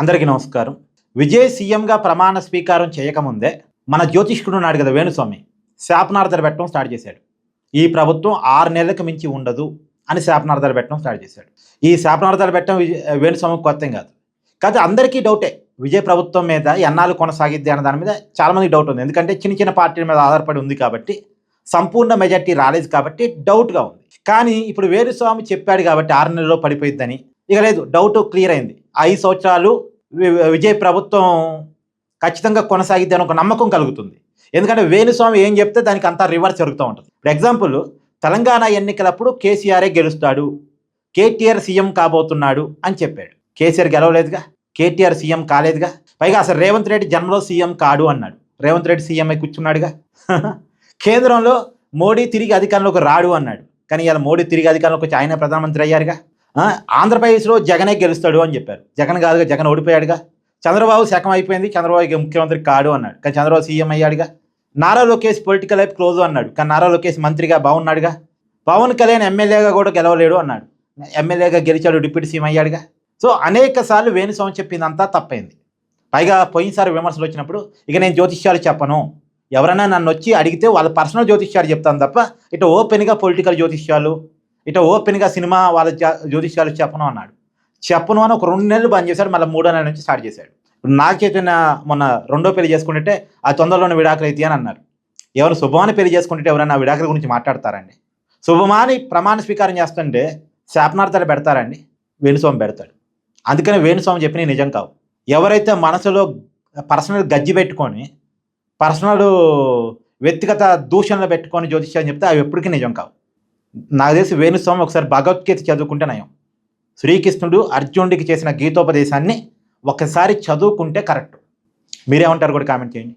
అందరికీ నమస్కారం. విజయ్ సీఎంగా ప్రమాణ స్వీకారం చేయకముందే మన జ్యోతిష్కుడు ఉన్నాడు కదా వేణుస్వామి, శాపనార్థాలు పెట్టడం స్టార్ట్ చేశాడు. ఈ ప్రభుత్వం 6 నెలలకు మించి ఉండదు అని శాపనార్థాలు పెట్టడం స్టార్ట్ చేశాడు. ఈ శాపనార్థాలు పెట్టడం వేణుస్వామికి కొత్త ఏం కాదు. కాదు, అందరికీ డౌటే విజయ్ ప్రభుత్వం మీద ఎన్నాళ్ళు కొనసాగిద్ది అన్న దాని మీద చాలామందికి డౌట్ ఉంది. ఎందుకంటే చిన్న చిన్న పార్టీల మీద ఆధారపడి ఉంది కాబట్టి, సంపూర్ణ మెజార్టీ రాలేదు కాబట్టి డౌట్గా ఉంది. కానీ ఇప్పుడు వేణుస్వామి చెప్పాడు కాబట్టి 6 నెలల్లో పడిపోయిద్దని ఇక లేదు, డౌట్ క్లియర్ అయింది. 5 సంవత్సరాలు విజయ్ ప్రభుత్వం ఖచ్చితంగా కొనసాగిద్ది అని ఒక నమ్మకం కలుగుతుంది. ఎందుకంటే వేణుస్వామి ఏం చెప్తే దానికి అంతా రివర్స్ జరుగుతూ ఉంటుంది. ఇప్పుడు ఎగ్జాంపుల్, తెలంగాణ ఎన్నికలప్పుడు కేసీఆరే గెలుస్తాడు, కేటీఆర్ సీఎం కాబోతున్నాడు అని చెప్పాడు. కేసీఆర్ గెలవలేదుగా, కేటీఆర్ సీఎం కాలేదుగా. పైగా అసలు రేవంత్ రెడ్డి జన్మలో సీఎం కాడు అన్నాడు. రేవంత్ రెడ్డి సీఎం అయి కూర్చున్నాడుగా. కేంద్రంలో మోడీ తిరిగి అధికారంలోకి రాడు అన్నాడు. కానీ ఇలా మోడీ తిరిగి అధికారంలోకి వచ్చి ఆయన ప్రధానమంత్రి అయ్యారుగా. ఆంధ్రప్రదేశ్లో జగనే గెలుస్తాడు అని చెప్పారు. జగన్ కాదుగా, జగన్ ఓడిపోయాడుగా. చంద్రబాబు శకం అయిపోయింది, చంద్రబాబు ముఖ్యమంత్రి కాడు అన్నాడు. కానీ చంద్రబాబు సీఎం అయ్యాడుగా. Nara Lokesh political life close అన్నాడు. కానీ నారా లోకేష్ మంత్రిగా బాగున్నాడుగా. పవన్ కళ్యాణ్ ఎమ్మెల్యేగా కూడా గెలవలేడు అన్నాడు. ఎమ్మెల్యేగా గెలిచాడు, డిప్యూటీ సీఎం అయ్యాడుగా. సో అనేక సార్లు వేణుస్వామి చెప్పిందంతా తప్పైంది. పైగా పోయినసారి విమర్శలు వచ్చినప్పుడు ఇక నేను జ్యోతిష్యాలు చెప్పను, ఎవరైనా నన్ను వచ్చి అడిగితే వాళ్ళ పర్సనల్ జ్యోతిష్యాలు చెప్తాను తప్ప ఇటు ఓపెన్గా పొలిటికల్ జ్యోతిష్యాలు, ఇటు ఓపెన్గా సినిమా వాళ్ళ జ్యోతిష్యాలు చెప్పను అన్నాడు. చెప్పను అని ఒక 2 నెలలు బంద్ చేశాడు. మళ్ళీ 3వ నెల నుంచి స్టార్ట్ చేశాడు. నాకు చైతన్య మొన్న 2వ పెళ్లి చేసుకుంటే ఆ తొందరలోనే విడాకులు అయితే అని అన్నారు. ఎవరు శుభమాని పెళ్లి చేసుకుంటే ఎవరైనా విడాకుల గురించి మాట్లాడతారండి? శుభమాని ప్రమాణ స్వీకారం చేస్తుంటే శాపనార్థాలు పెడతారండి? వేణుస్వామి పెడతాడు. అందుకని వేణుస్వామి చెప్పినవి నిజం కావు. ఎవరైతే మనసులో పర్సనల్ గజ్జి పెట్టుకొని, పర్సనల్ వ్యక్తిగత దూషణలు పెట్టుకొని జ్యోతిష్యాన్ని చెప్తే అవి ఎప్పటికీ నిజం కావు. నాకు తెలిసి వేణుస్వామి ఒకసారి భగవద్గీత చదువుకుంటే నయం. శ్రీకృష్ణుడు అర్జునుడికి చేసిన గీతోపదేశాన్ని ఒకసారి చదువుకుంటే కరెక్ట్. మీరేమంటారు కూడా కామెంట్ చేయండి.